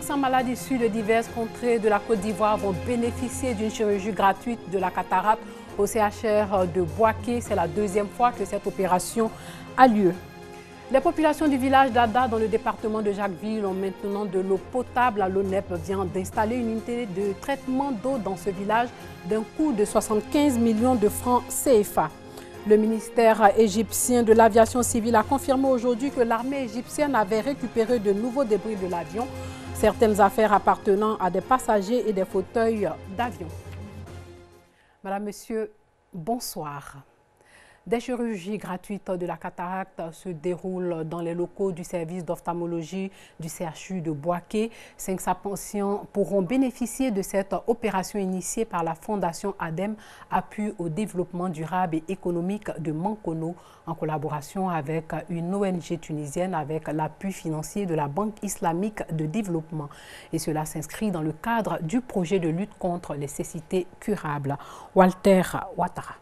500 malades issus de diverses contrées de la Côte d'Ivoire vont bénéficier d'une chirurgie gratuite de la cataracte au CHR de Boaké. C'est la deuxième fois que cette opération a lieu. Les populations du village d'Ada, dans le département de Jacquesville, ont maintenant de l'eau potable. L'ONEP vient d'installer une unité de traitement d'eau dans ce village d'un coût de 75 millions de francs CFA. Le ministère égyptien de l'aviation civile a confirmé aujourd'hui que l'armée égyptienne avait récupéré de nouveaux débris de l'avion, certaines affaires appartenant à des passagers et des fauteuils d'avion. Madame, Monsieur, bonsoir. Des chirurgies gratuites de la cataracte se déroulent dans les locaux du service d'ophtalmologie du CHU de Boaké. 500 patients pourront bénéficier de cette opération initiée par la Fondation ADEM, appui au développement durable et économique de Mankono, en collaboration avec une ONG tunisienne avec l'appui financier de la Banque islamique de développement. Et cela s'inscrit dans le cadre du projet de lutte contre les cécités curables. Walter Ouattara.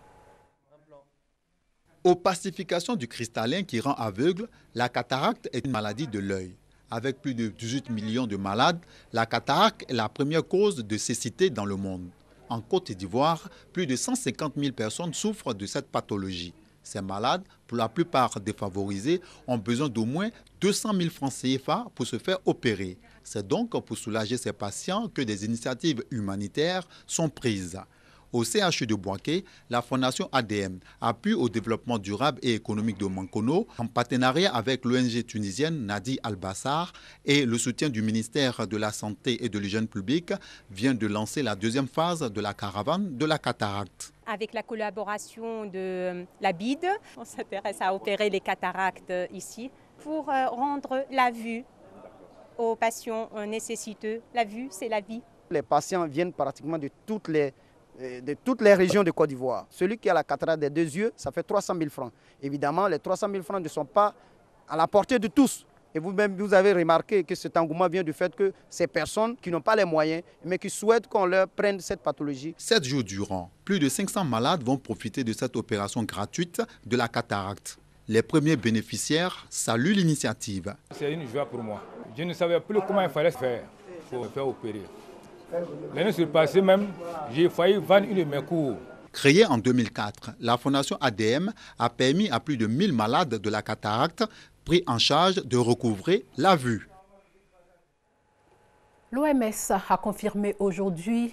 Opacification du cristallin qui rend aveugle, la cataracte est une maladie de l'œil. Avec plus de 18 millions de malades, la cataracte est la première cause de cécité dans le monde. En Côte d'Ivoire, plus de 150 000 personnes souffrent de cette pathologie. Ces malades, pour la plupart défavorisés, ont besoin d'au moins 200 000 francs CFA pour se faire opérer. C'est donc pour soulager ces patients que des initiatives humanitaires sont prises. Au CHU de Boaké, la Fondation ADM appuie au développement durable et économique de Mankono en partenariat avec l'ONG tunisienne Nadi Al-Bassar et le soutien du ministère de la Santé et de l'Hygiène publique vient de lancer la deuxième phase de la caravane de la cataracte. Avec la collaboration de la BID, on s'intéresse à opérer les cataractes ici pour rendre la vue aux patients nécessiteux. La vue, c'est la vie. Les patients viennent pratiquement de toutes les régions de Côte d'Ivoire. Celui qui a la cataracte des deux yeux, ça fait 300 000 francs. Évidemment, les 300 000 francs ne sont pas à la portée de tous. Et vous-même, vous avez remarqué que cet engouement vient du fait que ces personnes qui n'ont pas les moyens, mais qui souhaitent qu'on leur prenne cette pathologie. 7 jours durant, plus de 500 malades vont profiter de cette opération gratuite de la cataracte. Les premiers bénéficiaires saluent l'initiative. C'est une joie pour moi. Je ne savais plus comment il fallait faire pour me faire opérer. L'année surpassée même, j'ai failli vendre une de mes cours. Créée en 2004, la Fondation ADM a permis à plus de 1000 malades de la cataracte pris en charge de recouvrer la vue. L'OMS a confirmé aujourd'hui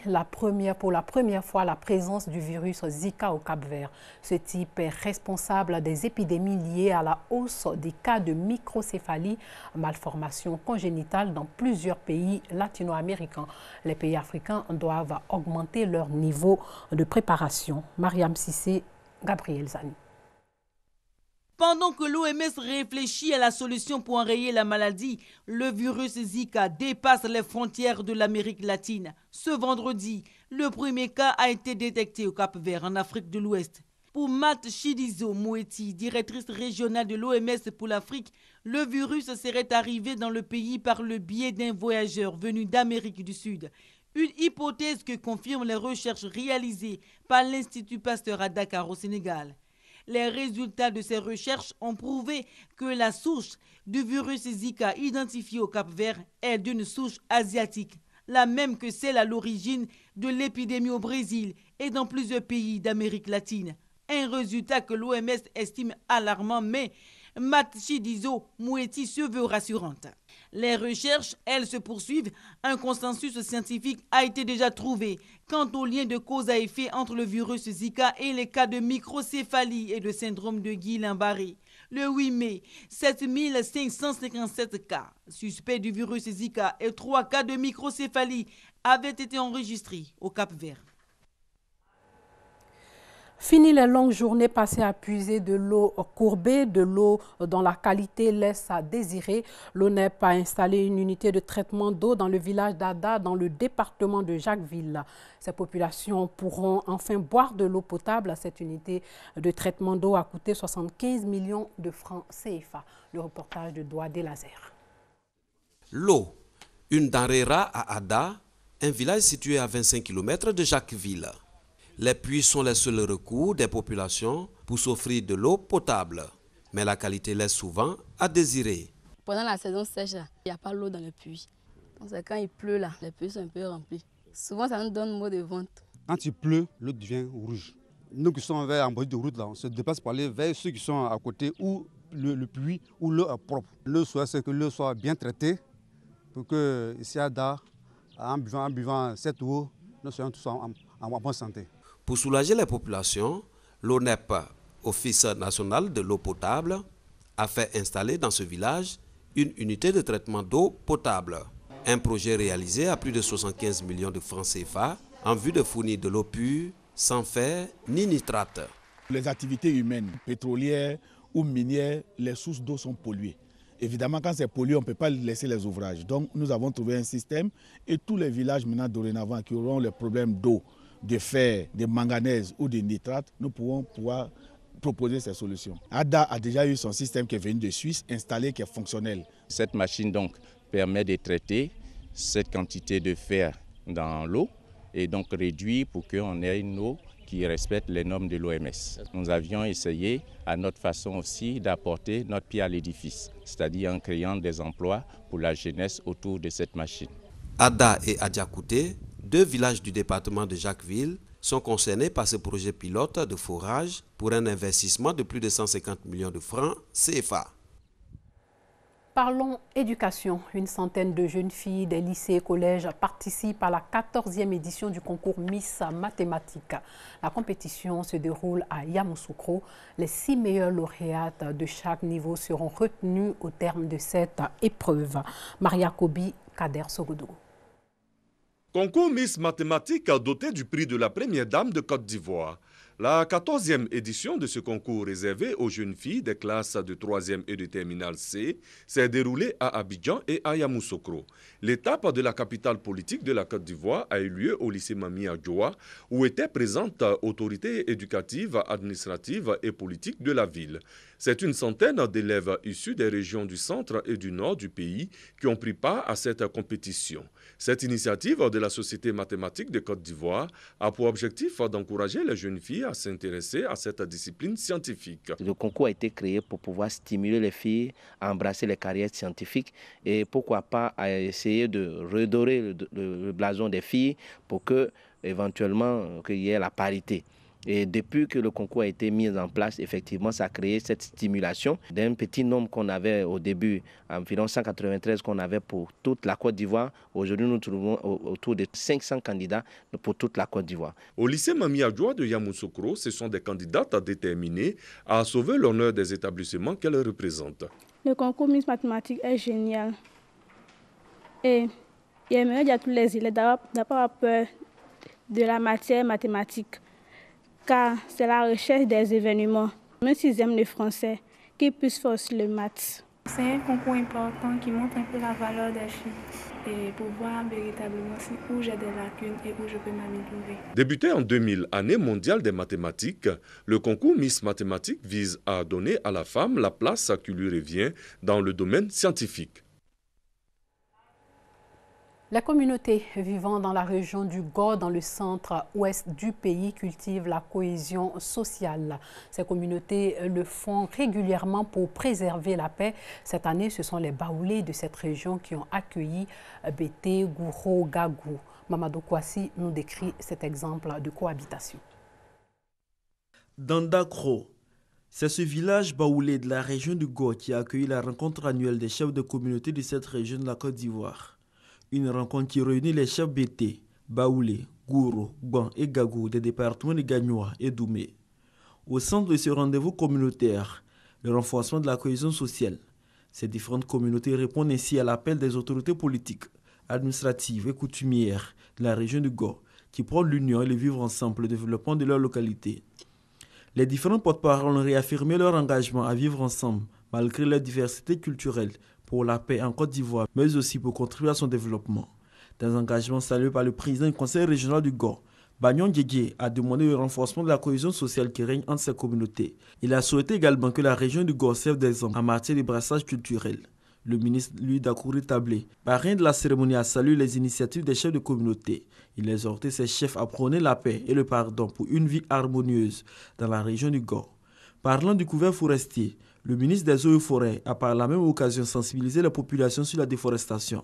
pour la première fois la présence du virus Zika au Cap-Vert. Ce type est responsable des épidémies liées à la hausse des cas de microcéphalie, malformation congénitale dans plusieurs pays latino-américains. Les pays africains doivent augmenter leur niveau de préparation. Mariam Sissé, Gabriel Zani. Pendant que l'OMS réfléchit à la solution pour enrayer la maladie, le virus Zika dépasse les frontières de l'Amérique latine. Ce vendredi, le premier cas a été détecté au Cap-Vert, en Afrique de l'Ouest. Pour Matshidiso Moeti, directrice régionale de l'OMS pour l'Afrique, le virus serait arrivé dans le pays par le biais d'un voyageur venu d'Amérique du Sud. Une hypothèse que confirment les recherches réalisées par l'Institut Pasteur à Dakar au Sénégal. Les résultats de ces recherches ont prouvé que la souche du virus Zika identifiée au Cap-Vert est d'une souche asiatique, la même que celle à l'origine de l'épidémie au Brésil et dans plusieurs pays d'Amérique latine. Un résultat que l'OMS estime alarmant, mais Matshidiso Moeti se veut rassurante. Les recherches, elles, se poursuivent. Un consensus scientifique a été déjà trouvé quant au lien de cause à effet entre le virus Zika et les cas de microcéphalie et de syndrome de Guillain-Barré. Le 8 mai, 7557 cas suspects du virus Zika et 3 cas de microcéphalie avaient été enregistrés au Cap-Vert. Fini les longues journées passées à puiser de l'eau courbée, de l'eau dont la qualité laisse à désirer. L'ONEP a installé une unité de traitement d'eau dans le village d'Ada, dans le département de Jacquesville. Ces populations pourront enfin boire de l'eau potable. Cette unité de traitement d'eau a coûté 75 millions de francs CFA. Le reportage de Douadé Lazer. L'eau, une denrée rare à Ada, un village situé à 25 km de Jacquesville. Les puits sont les seuls recours des populations pour s'offrir de l'eau potable. Mais la qualité laisse souvent à désirer. Pendant la saison sèche, il n'y a pas l'eau dans le puits. C'est quand il pleut là, les puits sont un peu remplis. Souvent ça nous donne maux de ventre. Quand il pleut, l'eau devient rouge. Nous qui sommes en bord de route, là, on se déplace pour aller vers ceux qui sont à côté où le puits, où l'eau est propre. Le souhait, c'est que l'eau soit bien traitée pour que ici à Da, en buvant cette eau, nous soyons tous en bonne santé. Pour soulager les populations, l'ONEP, Office national de l'eau potable, a fait installer dans ce village une unité de traitement d'eau potable. Un projet réalisé à plus de 75 millions de francs CFA en vue de fournir de l'eau pure, sans fer ni nitrate. Les activités humaines, pétrolières ou minières, les sources d'eau sont polluées. Évidemment, quand c'est pollué, on ne peut pas laisser les ouvrages. Donc, nous avons trouvé un système et tous les villages maintenant dorénavant qui auront les problèmes d'eau, de fer, de manganèse ou de nitrate, nous pourrons pouvoir proposer ces solutions. ADA a déjà eu son système qui est venu de Suisse, installé, qui est fonctionnel. Cette machine donc permet de traiter cette quantité de fer dans l'eau et donc réduire pour qu'on ait une eau qui respecte les normes de l'OMS. Nous avions essayé à notre façon aussi d'apporter notre pierre à l'édifice, c'est-à-dire en créant des emplois pour la jeunesse autour de cette machine. Ada et Adjakouté, deux villages du département de Jacquesville, sont concernés par ce projet pilote de forage pour un investissement de plus de 150 millions de francs CFA. Parlons éducation. Une centaine de jeunes filles des lycées et collèges participent à la 14e édition du concours Miss Mathématiques. La compétition se déroule à Yamoussoukro. Les 6 meilleures lauréates de chaque niveau seront retenues au terme de cette épreuve. Maria Kobi, Kader Sogodo. Concours Miss Mathématiques doté du prix de la première dame de Côte d'Ivoire. La 14e édition de ce concours réservé aux jeunes filles des classes de 3e et de terminale C s'est déroulée à Abidjan et à Yamoussoukro. L'étape de la capitale politique de la Côte d'Ivoire a eu lieu au lycée Mami Adjoa, où étaient présentes autorités éducatives, administratives et politiques de la ville. C'est une centaine d'élèves issus des régions du centre et du nord du pays qui ont pris part à cette compétition. Cette initiative de la Société mathématique de Côte d'Ivoire a pour objectif d'encourager les jeunes filles à s'intéresser à cette discipline scientifique. Le concours a été créé pour pouvoir stimuler les filles à embrasser les carrières scientifiques et pourquoi pas à essayer de redorer le blason des filles pour que éventuellement qu'il y ait la parité. Et depuis que le concours a été mis en place, effectivement, ça a créé cette stimulation d'un petit nombre qu'on avait au début, environ 193 qu'on avait pour toute la Côte d'Ivoire. Aujourd'hui, nous trouvons autour de 500 candidats pour toute la Côte d'Ivoire. Au lycée Mami Adjoa de Yamoussoukro, ce sont des candidates déterminées à sauver l'honneur des établissements qu'elles représentent. Le concours Miss Mathématiques est génial. Et j'aimerais dire à tous les élèves d'avoir peur de la matière mathématique, car c'est la recherche des événements. Même s'ils aiment le français, qu'ils puissent faire aussi le maths. C'est un concours important qui montre un peu la valeur des filles et pour voir véritablement où j'ai des lacunes et où je peux m'améliorer. Débuté en 2000, année mondiale des mathématiques, le concours Miss Mathématiques vise à donner à la femme la place qui lui revient dans le domaine scientifique. Les communautés vivant dans la région du Gor, dans le centre-ouest du pays, cultivent la cohésion sociale. Ces communautés le font régulièrement pour préserver la paix. Cette année, ce sont les Baoulés de cette région qui ont accueilli Bété, Gouro, Gagou. Mamadou Kouassi nous décrit cet exemple de cohabitation. Dans Dakro, c'est ce village baoulé de la région du Gor qui a accueilli la rencontre annuelle des chefs de communauté de cette région de la Côte d'Ivoire. Une rencontre qui réunit les chefs Bété, Baoulé, Gouro, Gban et Gagou des départements de Gagnoa et Doumé. Au centre de ce rendez-vous communautaire, le renforcement de la cohésion sociale. Ces différentes communautés répondent ainsi à l'appel des autorités politiques, administratives et coutumières de la région du Gor qui prônent l'union et le vivre ensemble, le développement de leur localité. Les différents porte-paroles ont réaffirmé leur engagement à vivre ensemble malgré leur diversité culturelle, pour la paix en Côte d'Ivoire, mais aussi pour contribuer à son développement. Dans un engagement salué par le président du conseil régional du Gor, Bagnon Guégué a demandé le renforcement de la cohésion sociale qui règne entre ces communautés. Il a souhaité également que la région du Gor serve d'exemple en matière de brassage culturel. Le ministre Louis Dakouri Tablé, parrain de la cérémonie, a salué les initiatives des chefs de communauté. Il a exhorté ces chefs à prôner la paix et le pardon pour une vie harmonieuse dans la région du Gor. Parlant du couvert forestier, le ministre des Eaux et Forêts a par la même occasion sensibilisé la population sur la déforestation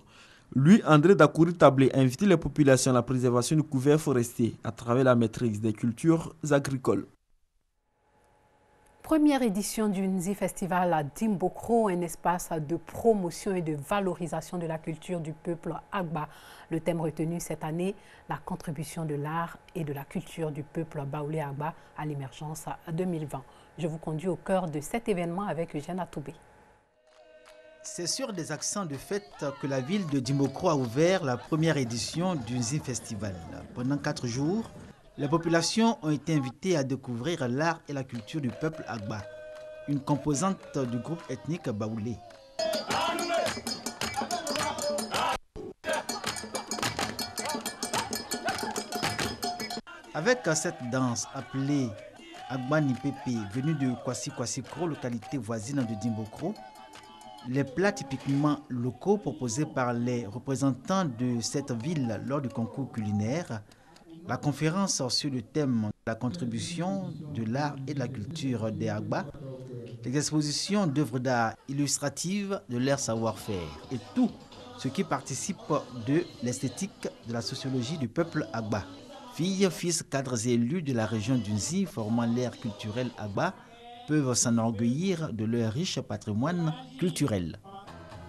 Lui, André Dakouri Tablé, a invité les populations à la préservation du couvert forestier à travers la maîtrise des cultures agricoles. Première édition du Nzi Festival à Dimbokro, un espace de promotion et de valorisation de la culture du peuple Agba. Le thème retenu cette année, la contribution de l'art et de la culture du peuple Baoulé Agba à l'émergence 2020. Je vous conduis au cœur de cet événement avec Eugène Atoubé. C'est sur des accents de fête que la ville de Dimbokro a ouvert la première édition du Nzi Festival. Pendant 4 jours, les populations ont été invitées à découvrir l'art et la culture du peuple Agba, une composante du groupe ethnique Baoulé. Avec cette danse appelée Agba Nipepe, venue de Kwasi Kro, localité voisine de Dimbokro, les plats typiquement locaux proposés par les représentants de cette ville lors du concours culinaire, la conférence sur le thème de la contribution de l'art et de la culture des Agba, les expositions d'œuvres d'art illustratives de leur savoir-faire et tout ce qui participe de l'esthétique de la sociologie du peuple Agba. Filles, fils, cadres et élus de la région du Nzi formant l'ère culturelle Agba peuvent s'enorgueillir de leur riche patrimoine culturel.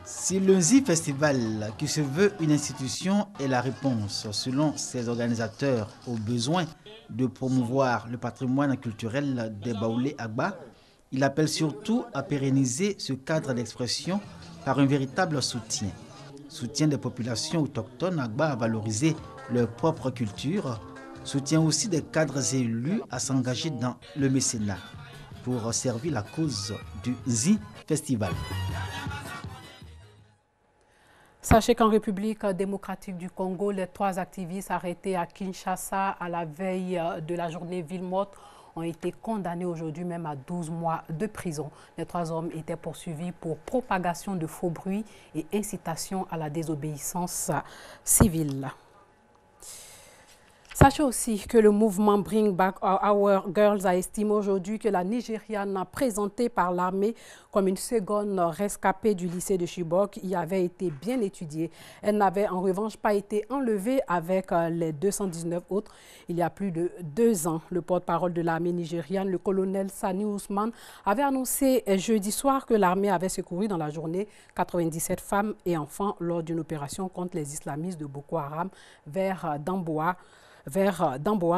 Si le Nzi Festival, qui se veut une institution, est la réponse, selon ses organisateurs, aux besoins de promouvoir le patrimoine culturel des Baoulé Agba, il appelle surtout à pérenniser ce cadre d'expression par un véritable soutien. Soutien des populations autochtones Agba à valoriser leur propre culture, soutien aussi des cadres élus à s'engager dans le mécénat pour servir la cause du Nzi Festival. Sachez qu'en République démocratique du Congo, les 3 activistes arrêtés à Kinshasa à la veille de la journée ville morte ont été condamnés aujourd'hui même à 12 mois de prison. Les 3 hommes étaient poursuivis pour propagation de faux bruits et incitation à la désobéissance civile. Sachez aussi que le mouvement Bring Back Our Girls a estimé aujourd'hui que la Nigériane présentée par l'armée comme une seconde rescapée du lycée de Chibok y avait été bien étudiée. Elle n'avait en revanche pas été enlevée avec les 219 autres il y a plus de 2 ans. Le porte-parole de l'armée nigériane, le colonel Sani Ousmane, avait annoncé jeudi soir que l'armée avait secouru dans la journée 97 femmes et enfants lors d'une opération contre les islamistes de Boko Haram vers Damboa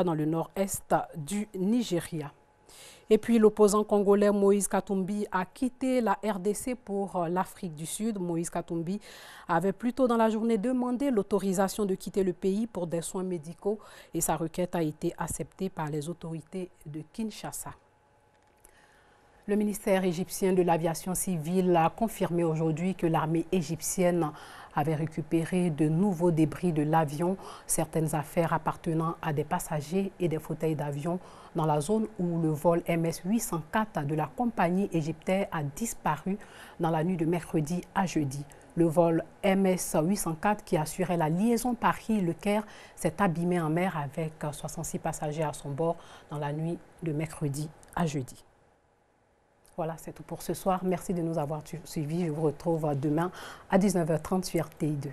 dans le nord-est du Nigeria. Et puis l'opposant congolais Moïse Katumbi a quitté la RDC pour l'Afrique du Sud. Moïse Katumbi avait plus tôt dans la journée demandé l'autorisation de quitter le pays pour des soins médicaux et sa requête a été acceptée par les autorités de Kinshasa. Le ministère égyptien de l'aviation civile a confirmé aujourd'hui que l'armée égyptienne avait récupéré de nouveaux débris de l'avion, certaines affaires appartenant à des passagers et des fauteuils d'avion dans la zone où le vol MS-804 de la compagnie égyptaire a disparu dans la nuit de mercredi à jeudi. Le vol MS-804 qui assurait la liaison Paris-Le Caire s'est abîmé en mer avec 66 passagers à son bord dans la nuit de mercredi à jeudi. Voilà, c'est tout pour ce soir. Merci de nous avoir suivis. Je vous retrouve demain à 19h30 sur RTI2.